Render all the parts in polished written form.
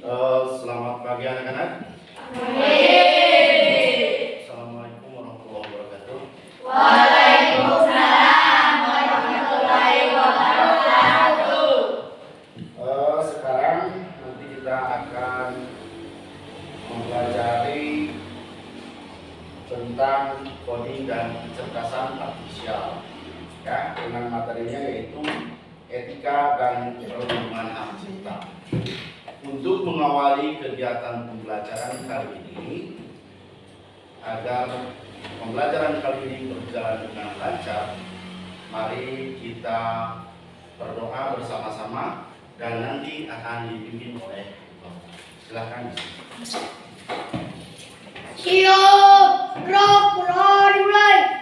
Selamat pagi anak-anak. Baik. Assalamualaikum warahmatullahi wabarakatuh. Waalaikumsalam warahmatullahi wabarakatuh. Sekarang nanti kita akan mempelajari tentang coding dan kecerdasan artifisial, ya, dengan materinya yaitu etika dan perlindungan hak cipta. Untuk mengawali kegiatan pembelajaran kali ini, agar pembelajaran kali ini berjalan dengan lancar, mari kita berdoa bersama-sama dan nanti akan dipimpin oleh Bapak. Silakan. Siap, gerak, dimulai.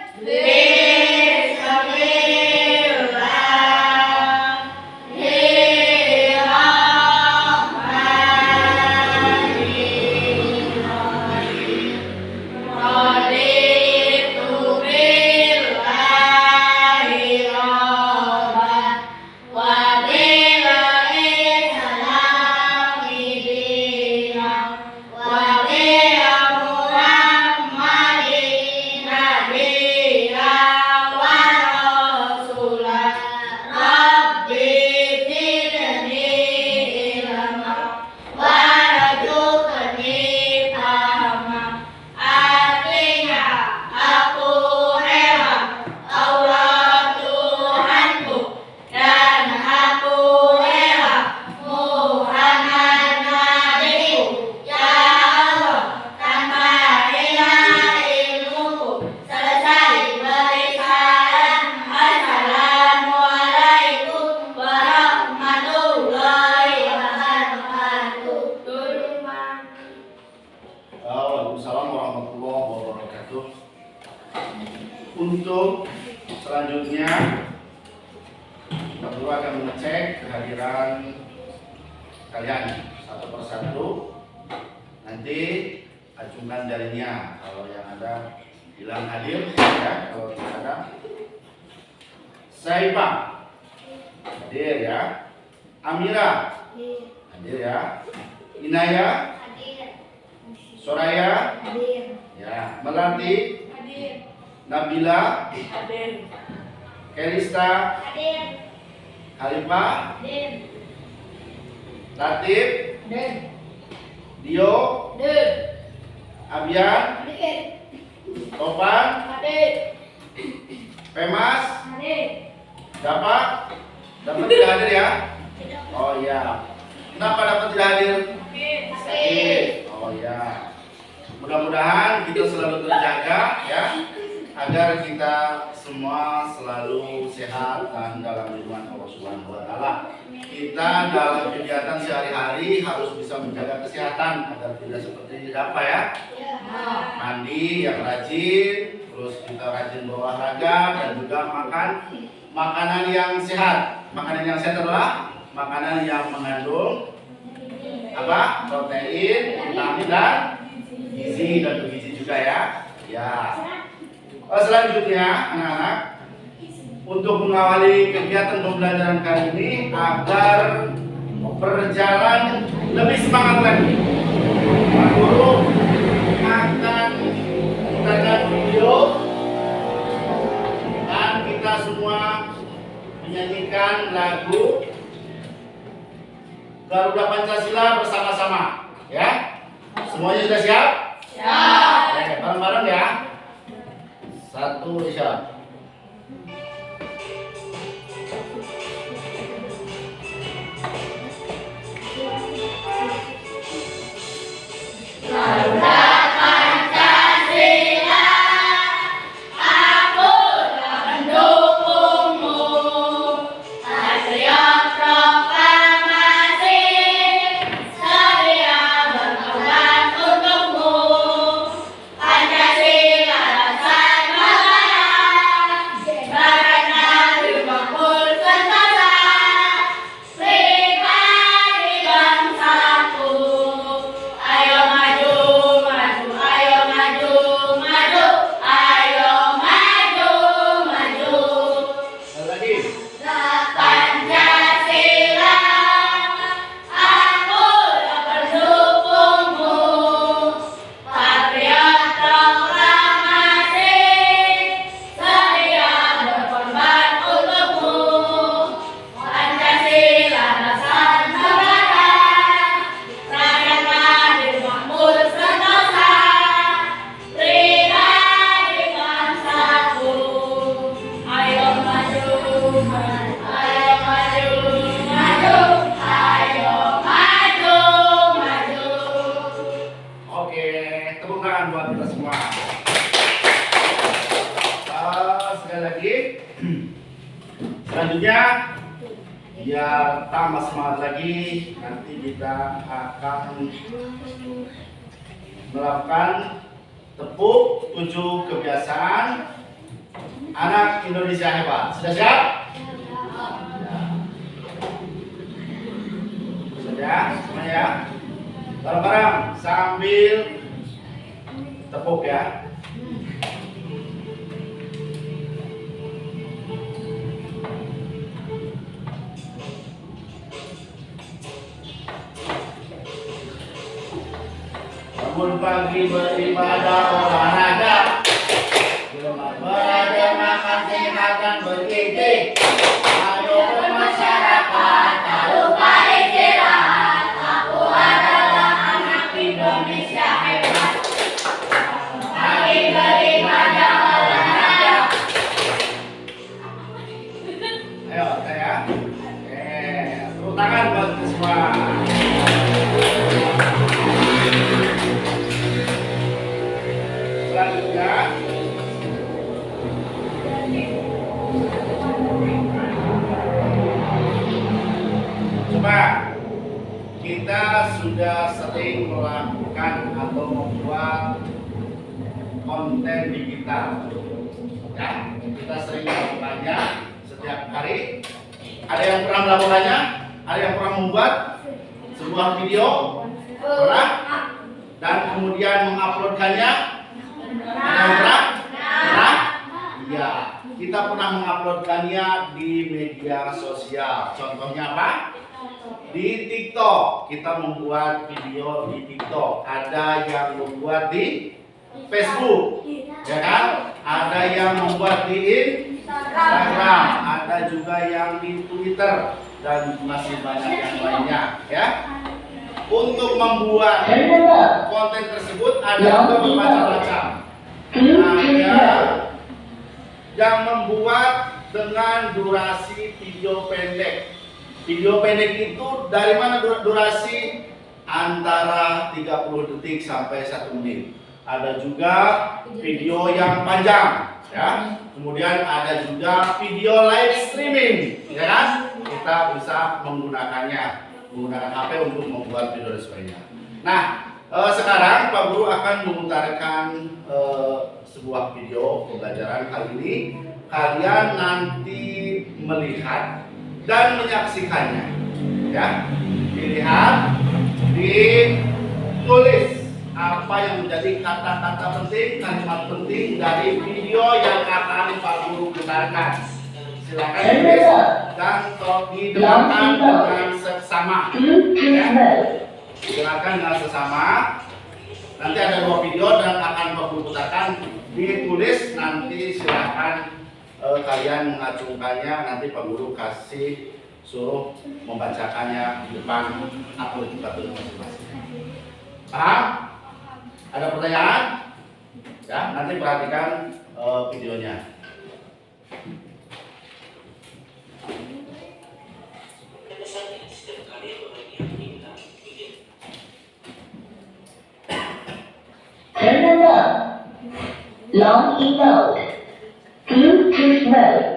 Waalaikumsalam warahmatullahi wabarakatuh. Untuk selanjutnya, kita perlu akan mengecek kehadiran kalian satu persatu. Nanti acungkan jarinya kalau yang ada bilang hadir, ya. Kalau tidak ada, Saibah hadir ya. Amira hadir ya. Inaya, Soraya, ya. Melati, Nabila, Kelista, Halifah, Latif, Dio, Abian, Topan, Pemas, Dapat tidak hadir ya? Oh iya. Kenapa dapat tidak hadir? Sakit. Oh iya. Mudah-mudahan kita selalu terjaga ya, agar kita semua selalu sehat dan dalam lindungan Allah Subhanahu wa taala. Kita dalam kegiatan sehari-hari harus bisa menjaga kesehatan agar tidak seperti apa ya? Mandi yang rajin, terus kita rajin berolahraga dan juga makan makanan yang sehat. Makanan yang sehat adalah makanan yang mengandung apa? Protein, vitamin dan gizi dan bergizi juga ya. Ya. Selanjutnya anak-anak, untuk mengawali kegiatan pembelajaran kali ini agar berjalan lebih semangat lagi, Pak Guru akan memutarkan video dan kita semua menyanyikan lagu Garuda Pancasila bersama-sama, ya. Semuanya sudah siap? Siap. Oke, bareng-bareng ya. Satu, siap. Garuda Pancasila, aku telah mendukungmu. Patriot proklamasi, sedia berkorban untukmu. Pancasila dasar negara, baratnya dibangun sentosa. Pribadi bangsaku, ayo maju, maju, ayo maju, maju, ayo maju, maju. Sekali lagi. Pancasila, aku telah Selanjutnya, biar tambah semangat lagi, nanti kita akan melakukan tepuk 7 kebiasaan anak Indonesia hebat. Sudah siap? Sudah, semuanya. Bareng-bareng sambil tepuk ya. Bangun pagi beribadah olahraga, beribadah makan sehat dan bergizi. Ayo bermasyarakat, tak lupa istirahat. Aku adalah anak Indonesia hebat. Pagi beribadah olahraga. Ayo saya. Tepuk tangan buat semua. Selanjutnya, coba kita sudah sering melakukan atau membuat konten digital, ya. Kita sering melakukannya setiap hari. Ada yang pernah melakukannya? Ada yang pernah membuat sebuah video? Pernah? Dan kemudian menguploadkannya? Ada yang pernah? Pernah? Iya, kita pernah menguploadkannya di media sosial. Contohnya apa? Di TikTok. Kita membuat video di TikTok. Ada yang membuat di Facebook, ya kan? Ada yang membuat di Instagram. Ada juga yang di Twitter dan masih banyak yang lainnya, ya. Untuk membuat konten tersebut ada bermacam-macam. Ada yang membuat dengan durasi video pendek. Video pendek itu dari mana durasi? Antara 30 detik sampai 1 menit. Ada juga video yang panjang, ya. Kemudian ada juga video live streaming, ya kan? Kita bisa menggunakan HP untuk membuat video dan sebagainya. Nah, sekarang Pak Guru akan memutarkan sebuah video pembelajaran kali ini. Kalian nanti melihat dan menyaksikannya, ya. Dilihat, ditulis apa yang menjadi kata-kata penting, kalimat penting dari video yang akan Pak Guru putarkan. Silakan tulis dan didengarkan dengan seksama, ya. Silakan dengan sesama. Nanti ada 2 video dan akan Pak Guru putarkan. Ditulis, nanti silakan kalian mengacungkannya. Nanti Pak Guru kasih suruh membacakannya di depan atlet masing-masing. Paham? Ada pertanyaan? Ya, nanti perhatikan videonya. Remember, long in mode, Bluetooth mode.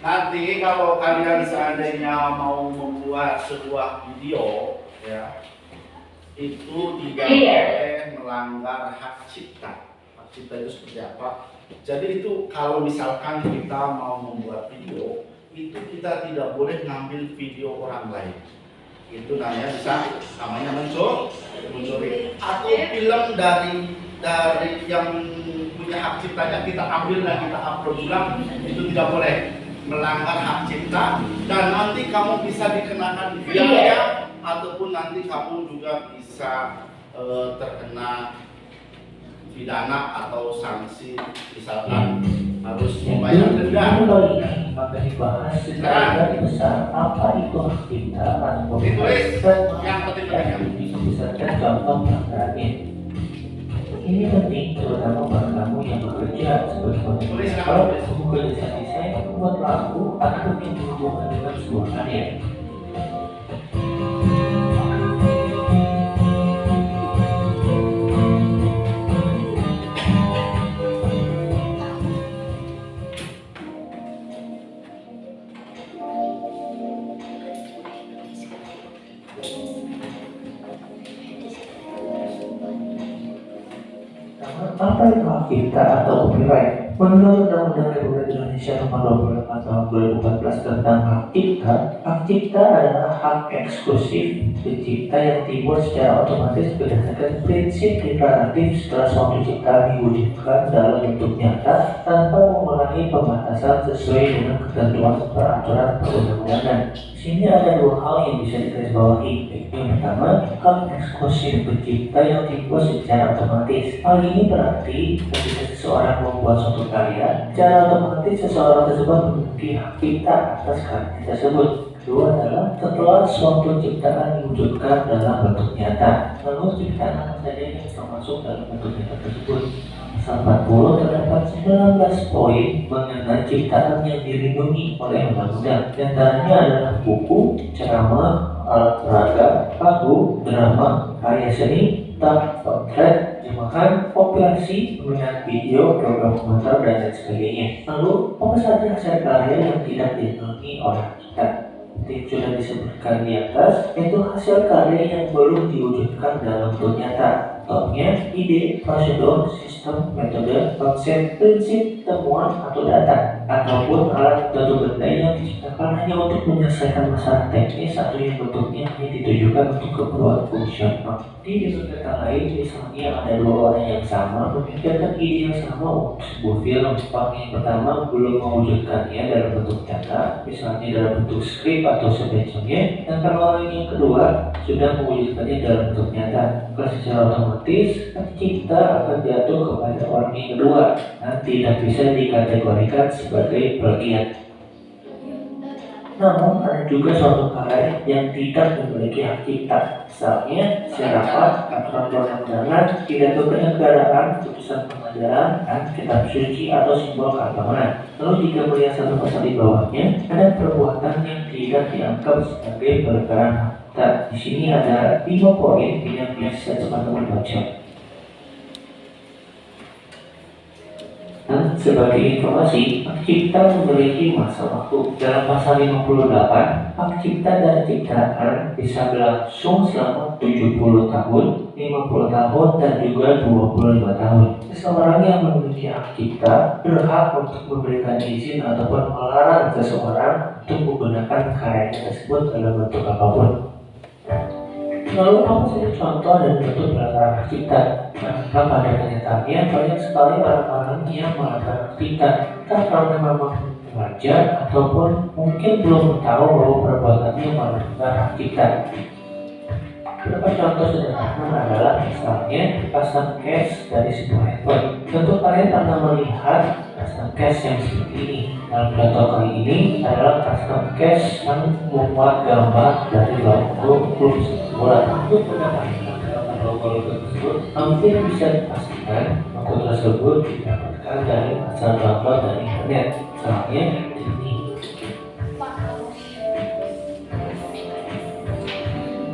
Nanti kalau kalian seandainya mau membuat sebuah video, ya, itu tidak boleh melanggar hak cipta. Hak cipta itu seperti apa? Jadi itu kalau misalkan kita mau membuat video, itu kita tidak boleh ngambil video orang lain. Itu namanya mencuri. Atau film dari yang punya hak ciptanya kita ambil dan kita upload ulang, itu tidak boleh. Melanggar hak cipta, dan nanti kamu bisa dikenakan biaya ataupun nanti kamu juga bisa terkena pidana atau sanksi, misalkan harus membayar denda. Maka dibahas secara besar apa itu hak cipta. Ditulis yang penting-pentingnya. Misalkan contoh yang terakhir. Ini penting terutama bagi kamu yang bekerja sebagai kontributor, bekerja jasa desain, membuat lagu, atau yang berhubungan dengan sebuah karya. Apa itu hak cipta atau copyright? Menurut Undang-Undang Republik Indonesia Nomor 28 Tahun 2014 tentang hak cipta adalah hak eksklusif pencipta yang timbul secara otomatis berdasarkan prinsip deklaratif setelah suatu ciptaan diwujudkan dalam bentuk nyata tanpa mengulangi pembatasan sesuai dengan ketentuan peraturan perundang-undangan. Di sini ada dua hal yang bisa digarisbawahi. Yang pertama, hak eksklusif pencipta yang timbul secara otomatis. Hal ini berarti ketika seseorang membuat suatu karya, secara otomatis seseorang tersebut memiliki hak cipta atas karya tersebut. Kedua adalah setelah suatu ciptaan diwujudkan dalam bentuk nyata, lalu ciptaan apa saja yang termasuk dalam bentuk nyata tersebut. Pasal 40 terdapat 19 poin mengenai ciptaan yang dilindungi oleh undang-undang. Di antaranya adalah buku, ceramah, alat peraga, lagu, drama, karya seni, potret, jemahan, kompilasi, pembinaan video, program komputer, dan lain sebagainya. Lalu, apa saja hasil karya yang tidak dilindungi oleh kita? Yang sudah disebutkan di atas, itu hasil karya yang belum diwujudkan dalam bentuk nyata. Contohnya, ide, prosedur, sistem, metode, konsep, prinsip, temuan, atau data, ataupun alat atau benda yang diciptakan hanya untuk menyelesaikan masalah teknis atau yang bentuknya hanya ditujukan untuk keperluan fungsional. Di kata lain, misalnya ada dua orang yang sama memikirkan ide yang sama untuk sebuah film. Orang yang pertama belum mewujudkannya dalam bentuk nyata, misalnya dalam bentuk skrip atau sebagainya, dan kalau orang yang kedua sudah mewujudkannya dalam bentuk nyata, maka secara otomatis hak cipta akan jatuh kepada orang yang kedua dan tidak bisa dikategorikan sebagai plagiat. Namun ada juga suatu karya yang tidak memiliki hak cipta, misalnya syarat, aturan perundang-undangan, pidato kenegaraan, putusan pengadilan, dan kitab suci atau simbol keagamaan. Lalu jika melihat satu pasal di bawahnya, ada perbuatan yang tidak dianggap sebagai pelanggaran hak cipta. Di sini ada 5 poin yang bisa teman-teman baca. Dan sebagai informasi, hak cipta memiliki masa waktu. Dalam pasal 58, hak cipta dan ciptaan bisa berlangsung selama 70 tahun, 50 tahun, dan juga 25 tahun. Seseorang yang memiliki hak cipta berhak untuk memberikan izin ataupun melarang seseorang untuk menggunakan karyanya tersebut dalam bentuk apapun. Lalu apa saja contoh dan bentuk pelanggaran hak cipta? Maka pada kenyataannya banyak sekali orang-orang yang melanggar hak cipta, entah karena memang wajar ataupun mungkin belum tahu bahwa perbuatannya melanggar hak cipta. Beberapa contoh sederhana adalah misalnya pasang cache dari sebuah handphone. Tentu kalian pernah melihat custom cache yang seperti ini. Dalam contoh kali ini adalah custom cache yang membuat gambar dari logo klub sepak bola. Untuk mendapatkan gambar logo tersebut, hampir bisa dipastikan logo tersebut didapatkan dari asal download dari internet. Misalnya ini.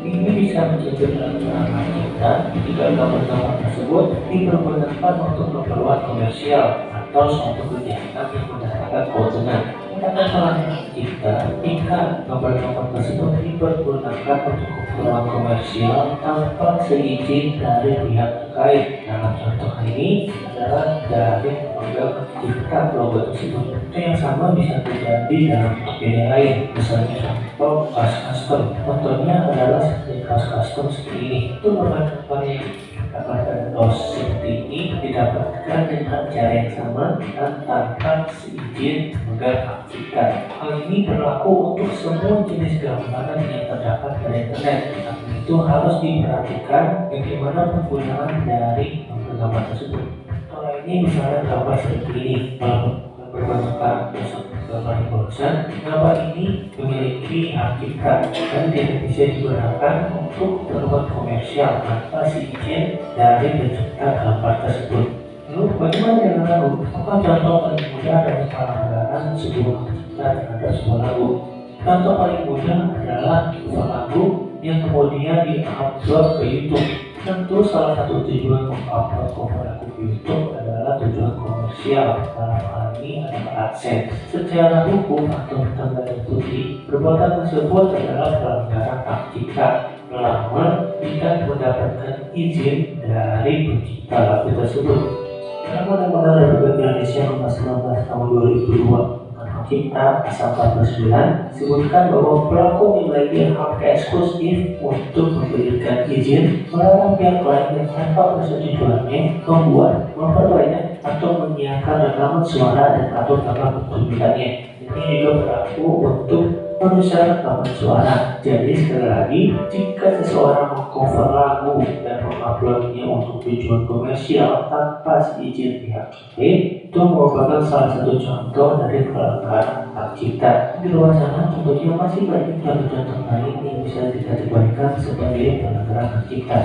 Ini bisa menjadi pelanggaran hak cipta jika gambar-gambar tersebut dipergunakan untuk keperluan komersial atau suatu kegiatan yang mendatangkan keuntungan. Tindakan pelanggaran hak cipta jika gambar-gambar tersebut dipergunakan untuk keperluan komersial tanpa seizin dari pihak terkait. Dalam contoh ini adalah dari pemegang cipta logo tersebut. Itu yang sama bisa terjadi dalam bentuk beda lain. Misalnya contoh kaos custom. Contohnya adalah seperti kaos custom seperti ini. Itu merupakan karya yang dapatkan kaos seperti ini didapatkan dengan cara yang sama dan tanpa seizin pemegang hak cipta. Hal ini berlaku untuk semua jenis gambaran yang terdapat pada internet. Itu harus diperhatikan bagaimana penggunaan dari gambar tersebut. Kalau ini misalnya gambar seperti ini, berbentuk gambar di barusan, gambar ini memiliki hak cipta dan tidak bisa digunakan untuk keperluan komersial tanpa izin dari pencipta gambar tersebut. Lalu bagaimana dengan lagu? Apa contoh paling mudah dari pelanggaran sebuah cipta terhadap sebuah lagu? Contoh paling mudah adalah sebuah lagu yang kemudian di-upload ke YouTube. Tentu salah satu tujuan mengupload cover lagu ke YouTube adalah tujuan komersial, dalam hal ini adalah AdSense. Secara hukum atau tanda putih, perbuatan tersebut adalah pelanggaran hak cipta, namun tidak mendapatkan izin dari pencipta lagu tersebut. Dalam Undang-Undang Republik Indonesia Nomor 19 Tahun 2002 Cipta Pasal 49 disebutkan bahwa pelaku memiliki hak eksklusif untuk memberikan izin melarang pihak lain yang tanpa persetujuannya membuat, memperbanyak atau menyiarkan rekaman suara dan atau gambar pemilikannya. Ini juga berlaku untuk produser rekaman suara. Jadi sekali lagi, jika seseorang mengcover lagu dan menguploadnya untuk tujuan komersial tanpa izin pihak lain, itu merupakan salah satu contoh dari pelanggaran hak cipta. Di luar sana tentunya masih banyak contoh-contoh lain yang bisa dikategorikan sebagai pelanggaran hak cipta.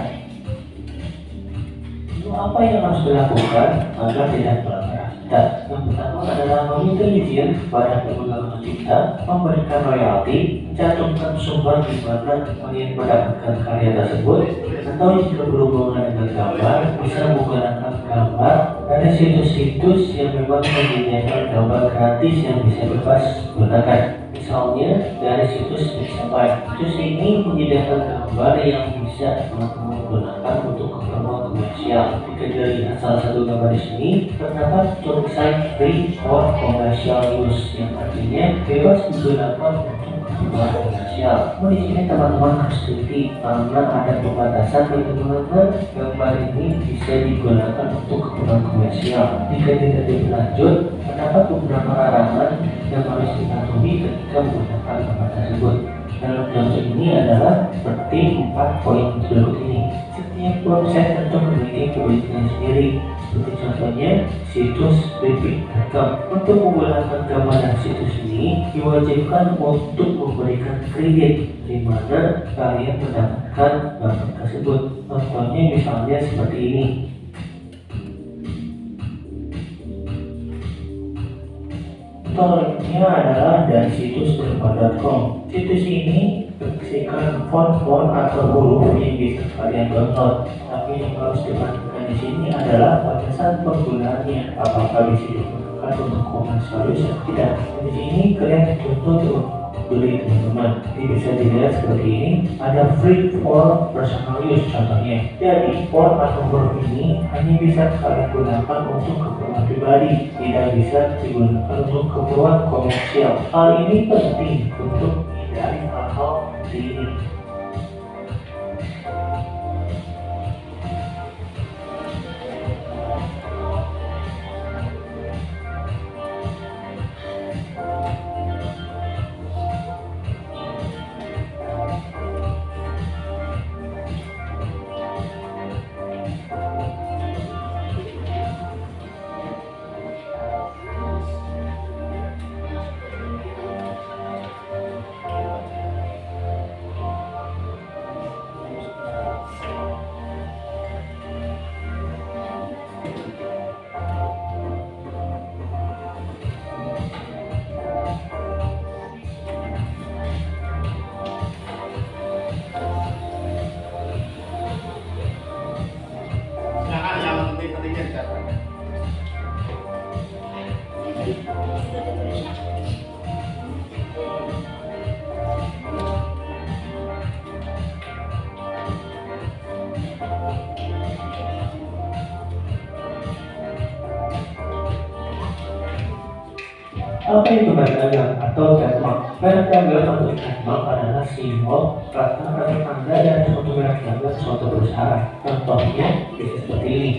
Lalu apa yang harus dilakukan agar tidak melanggar hak cipta? Yang pertama adalah meminta izin kepada pengguna hak cipta, memberikan royalti, mencantumkan sumber di mana kalian mendapatkan karya tersebut, atau jika berhubungan dengan gambar, bisa menggunakan gambar dari situs-situs yang memang menyediakan gambar gratis yang bisa bebas digunakan. Misalnya dari situs Pixabay. Situs ini menyediakan gambar yang bisa teman-teman gunakan untuk keperluan komersial. Jika dilihat salah satu gambar di sini, terdapat tulisan free for commercial use, yang artinya bebas digunakan untuk keperluan komersial. Namun di sini teman-teman harus teliti karena ada pembatasan di mana gambar ini bisa digunakan untuk keperluan komersial. Jika tidak berlanjut, terdapat beberapa larangan yang harus dipatuhi ketika menggunakan gambar tersebut. Dalam contoh ini adalah seperti 4 poin berikut ini. Setiap website tentu memiliki kebijakan sendiri. Seperti contohnya situs bibit.com. Untuk menggunakan gambar dan situs ini diwajibkan untuk memberikan kredit di mana kalian mendapatkan gambar tersebut. Contohnya misalnya seperti ini. Contohnya adalah dari situs berapa.com. Situs ini berisikan font-font atau huruf yang bisa kalian download. Tapi yang harus diperhatikan di sini adalah batasan penggunaannya. Apakah bisa digunakan untuk komersial atau tidak? Di sini kalian dituntut untuk beli teman-teman. Jadi bisa dilihat seperti ini. Ada free for personal use contohnya. Jadi font atau huruf ini hanya bisa kalian gunakan untuk keperluan pribadi, tidak bisa digunakan untuk keperluan komersial. Hal ini penting untuk menghindari hal-hal seperti ini. Apa itu dagang atau trademark? Merek dagang atau trademark adalah simbol, kata atau tanda dari suatu merek dagang suatu perusahaan. Contohnya bisa seperti ini.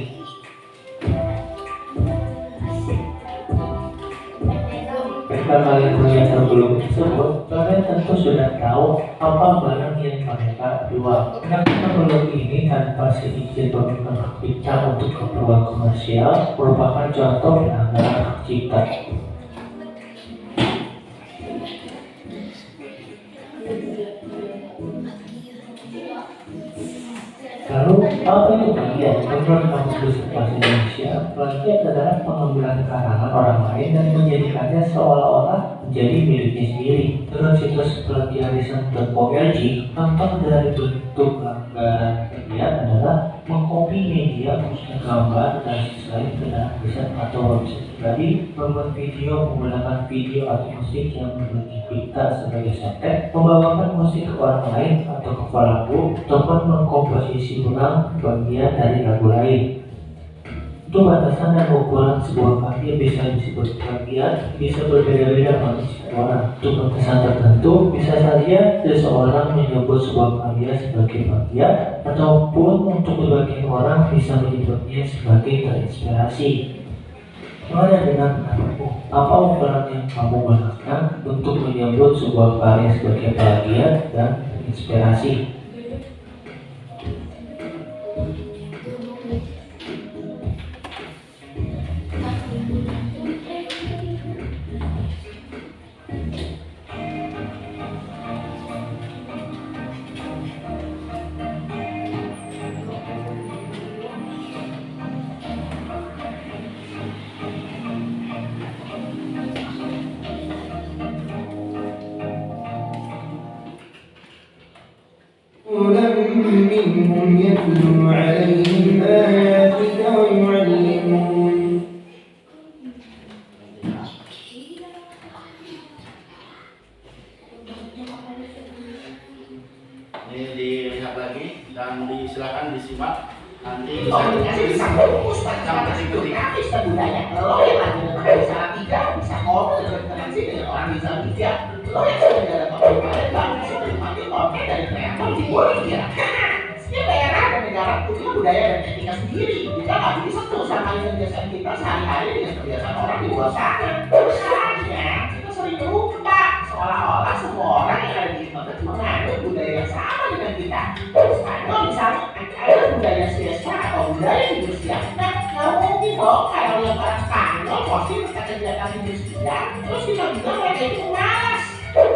Jika kalian punya sebelum tersebut, kalian tentu sudah tahu apa barang yang mereka jual. Kenapa produk ini tanpa seizin pemilik hak cipta untuk keperluan komersial merupakan contoh pelanggaran hak cipta. Apa itu plagiat? Menurut Kamus Bahasa Indonesia, plagiat adalah pengambilan karangan orang lain dan menjadikannya seolah-olah menjadi miliknya sendiri. Menurut situs plagiarism.org, contoh dari bentuk pelanggaran plagiat adalah mengcopy media khususnya gambar dan lain ke dalam tulisan atau website pribadi, membuat video menggunakan video atau musik yang memiliki kita sebagai subtek, membawakan musik ke orang lain atau ke lagu, ataupun mengkomposisi ulang bagian dari lagu lain. Untuk batasan dan ukuran sebuah karya bisa disebut plagiat, bisa berbeda-beda bagi setiap orang. Untuk batasan tertentu, bisa saja seseorang menyebut sebuah karya sebagai plagiat, ataupun untuk sebagian orang bisa menyebutnya sebagai terinspirasi. Mana dengan pendapatmu? Apa ukuran yang kamu gunakan untuk menyebut sebuah karya sebagai plagiat dan terinspirasi? منهم يتلو عليهم آياتك ويعلمهم Ini dilihat lagi dan silakan disimak nanti Komunikasi bisa fokus pada bisa budaya. Lo yang lagi dengan bisa tiga bisa komunikasi dengan orang bisa tiga. Lo yang sudah dalam komunikasi dan bisa menikmati komunikasi dari kreator di Bolivia. Setiap daerah dan negara punya budaya dan etika sendiri. Kita nggak bisa tuh sama kebiasaan kita sehari-hari dengan kebiasaan orang di luar sana. Masalahnya kita sering lupa seolah-olah semua orang yang ada di internet menganut budaya yang sama dengan kita. Spanyol misalnya ada budaya siesta atau budaya hidup siang. Nah, nggak mungkin dong kalau yang orang Spanyol pasti mereka kegiatan hidup siang terus kita bilang mereka itu malas.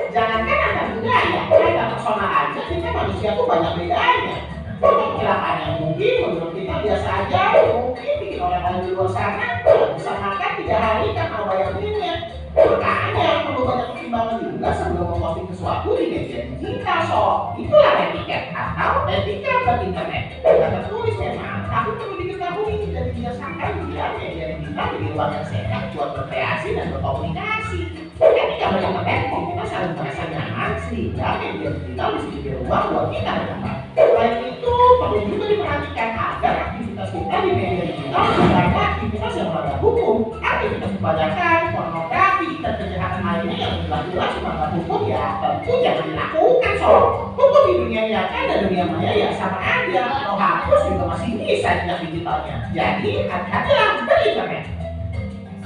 Jangankan antar budaya, antar personal aja kita manusia tuh banyak bedanya. Untuk kecelakaan yang mungkin menurut kita biasa aja, mungkin bikin orang lain di luar sana bisa makan 3 hari tanpa bayar minyak. Makanya perlu banyak pertimbangan juga sebelum memposting sesuatu di media digital. So, itulah etiket atau etika berinternet. Tidak tertulis memang, tapi perlu diketahui dan dibiasakan biar media digital jadi ruang yang sehat buat berkreasi dan berkomunikasi. Etika berinternet kita saling merasa nyaman sehingga media digital bisa jadi ruang buat kita berkembang. Selain itu, perlu juga diperhatikan agar aktivitas kita di media digital bukan aktivitas yang melanggar hukum, aktivitas perpajakan, pornografi, dan kejahatan lainnya yang jelas-jelas melanggar hukum ya tentu jangan dilakukan. So, hukum di dunia nyata dan dunia maya ya sama aja. Kalau hapus juga masih bisa jejak digitalnya. Jadi, hati-hatilah berinternet.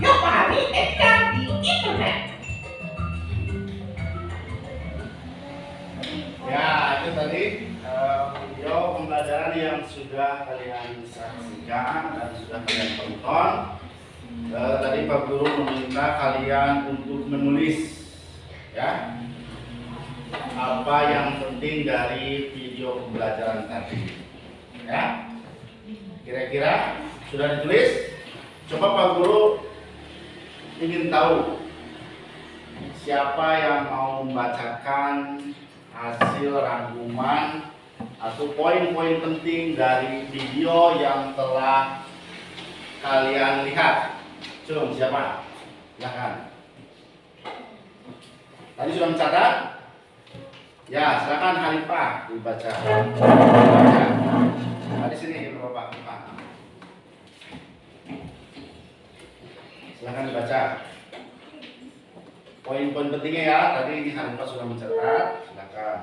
Yuk pahami etika di internet. ya itu tadi video pembelajaran yang sudah kalian saksikan dan sudah kalian tonton. Tadi Pak Guru meminta kalian untuk menulis ya apa yang penting dari video pembelajaran tadi ya. Kira-kira sudah ditulis? Coba Pak Guru ingin tahu siapa yang mau membacakan hasil rangkuman atau poin-poin penting dari video yang telah kalian lihat. Coba siapa? Silakan. Tadi sudah mencatat? Ya, silakan Halifah dibaca. Di sini Bapak. Silakan dibaca. Poin-poin pentingnya ya. Tadi ini Halifah sudah mencatat. Silakan.